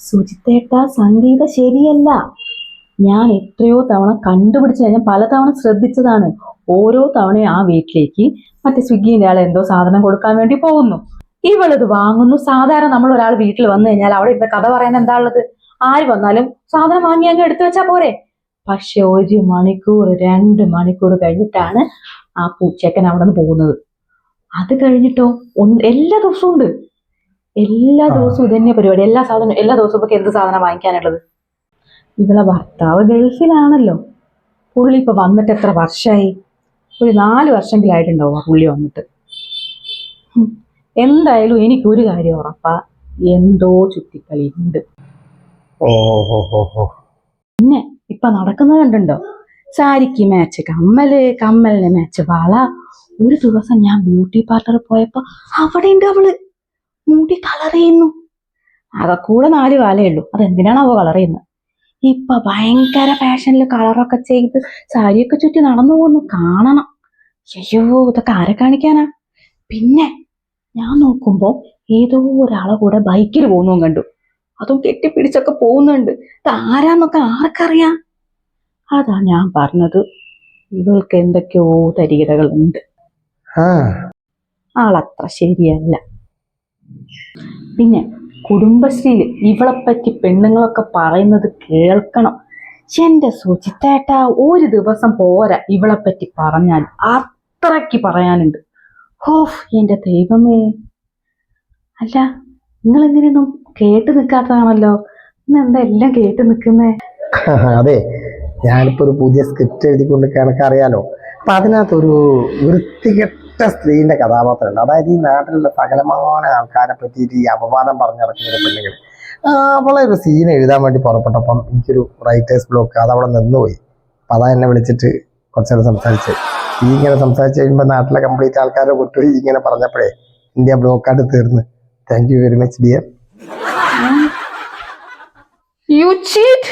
സുജിത്തേട്ട, സംഗീത ശരിയല്ല. ഞാൻ എത്രയോ തവണ കണ്ടുപിടിച്ച, ഞാൻ പലതവണ ശ്രദ്ധിച്ചതാണ്. ഓരോ തവണയും ആ വീട്ടിലേക്ക് മറ്റേ സ്വിഗ്ഗിന്റെ ആൾ എന്തോ സാധനം കൊടുക്കാൻ വേണ്ടി പോകുന്നു, ഇവളിത് വാങ്ങുന്നു. സാധാരണ നമ്മൾ ഒരാൾ വീട്ടിൽ വന്നു കഴിഞ്ഞാൽ അവിടെ ഇരുന്ന കഥ പറയാൻ എന്താ ഉള്ളത്? ആര് വന്നാലും സാധനം വാങ്ങി അങ്ങ് എടുത്തു വെച്ചാ പോരെ. പക്ഷെ 1 മണിക്കൂർ 2 മണിക്കൂർ കഴിഞ്ഞിട്ടാണ് ആ പൂച്ചക്കൻ അവിടെ നിന്ന് പോകുന്നത്. അത് കഴിഞ്ഞിട്ടോ എല്ലാ ദിവസവും ഉണ്ട്. എല്ലാ ദിവസവും ഇതന്നെ പരിപാടി. എല്ലാ സാധനവും എല്ലാ ദിവസവും ഇപ്പൊ എന്ത് സാധനം വാങ്ങിക്കാനുള്ളത്? ഇവളെ ഭർത്താവ് ഗൾഫിലാണല്ലോ. പുള്ളി ഇപ്പൊ വന്നിട്ട് എത്ര വർഷമായി? ഒരു 4 വർഷമെങ്കിലായിട്ടുണ്ടാവും ആ പുള്ളി വന്നിട്ട്. എന്തായാലും എനിക്കൊരു കാര്യം ഉറപ്പാ, എന്തോ ചുറ്റിക്കളി ഉണ്ട്. പിന്നെ ഇപ്പൊ നടക്കുന്നത് കണ്ടുണ്ടോ? സാരിക്ക് മാച്ച് കമ്മല്, കമ്മലിന് മാച്ച് വള. ഒരു ദിവസം ഞാൻ ബ്യൂട്ടി പാർലറിൽ പോയപ്പോ അവിടെ ഉണ്ട് അവള് മുടി കളർ ചെയ്യുന്നു. ആകെ കൂടെ 4 കാലേ ഉള്ളൂ, അതെന്തിനാണ് അവ കളർ ചെയ്യുന്നത്? ഇപ്പൊ ഭയങ്കര ഫാഷനിൽ കളറൊക്കെ ചെയ്ത് സാരിയൊക്കെ ചുറ്റി നടന്നു പോകുന്നു, കാണണം. അയ്യോ, ഇതൊക്കെ ആരെ കാണിക്കാനാ? പിന്നെ ഞാൻ നോക്കുമ്പോ ഏതോ ഒരാളെ കൂടെ ബൈക്കിൽ പോകുന്നതും കണ്ടു. അതും കെട്ടിപ്പിടിച്ചൊക്കെ പോകുന്നുണ്ട്. ഇത് ആരാന്നൊക്കെ ആർക്കറിയാം? അതാ ഞാൻ പറഞ്ഞത്, ഇവൾക്ക് എന്തൊക്കെയോ തരികിടകൾ ഉണ്ട്. ആളത്ര ശരിയല്ല. പിന്നെ കുടുംബശ്രീയില് ഇവളെപ്പറ്റി പെണ്ണുങ്ങളൊക്കെ പറയുന്നത് കേൾക്കണം. എന്റെ സുജിത്തേട്ട, ഒരു ദിവസം പോരാ ഇവളെപ്പറ്റി പറഞ്ഞാൽ, അത്രയ്ക്ക് പറയാനുണ്ട്. ഹോഫ്, എന്റെ ദൈവമേ. അല്ല, നിങ്ങൾ എങ്ങനെയൊന്നും കേട്ട് നിൽക്കാത്തതാണല്ലോ, ഇന്നെന്താ എല്ലാം കേട്ട് നിൽക്കുന്നേ? അതെ, ഞാനിപ്പോ ഒരു പുതിയ സ്ക്രിപ്റ്റ് എഴുതിക്കൊണ്ട് അറിയാലോ. അപ്പൊ അതിനകത്തൊരു വൃത്തികെട്ട സ്ത്രീന്റെ കഥാപാത്രമുണ്ട്. അതായത് ഈ നാട്ടിലുള്ള സകലമായ ആൾക്കാരെ പറ്റിയിട്ട് ഈ അപവാദം പറഞ്ഞിറക്കുന്ന പെണ്ണുങ്ങൾ. അവളെ ഒരു സീൻ എഴുതാൻ വേണ്ടി പുറപ്പെട്ടപ്പം എനിക്കൊരു റൈറ്റേഴ്സ് ബ്ലോക്ക്, അതവിടെ നിന്നുപോയി. അപ്പൊ അതാ എന്നെ വിളിച്ചിട്ട് കുറച്ചേരം സംസാരിച്ച്. ഈ ഇങ്ങനെ സംസാരിച്ച് കഴിയുമ്പോൾ നാട്ടിലെ കംപ്ലീറ്റ് ആൾക്കാരെ കൊണ്ടുപോയി ഇങ്ങനെ പറഞ്ഞപ്പോഴേ ഇന്ത്യ ബ്ലോക്കായിട്ട് തീർന്ന്. Thank you very much dear. You cheat!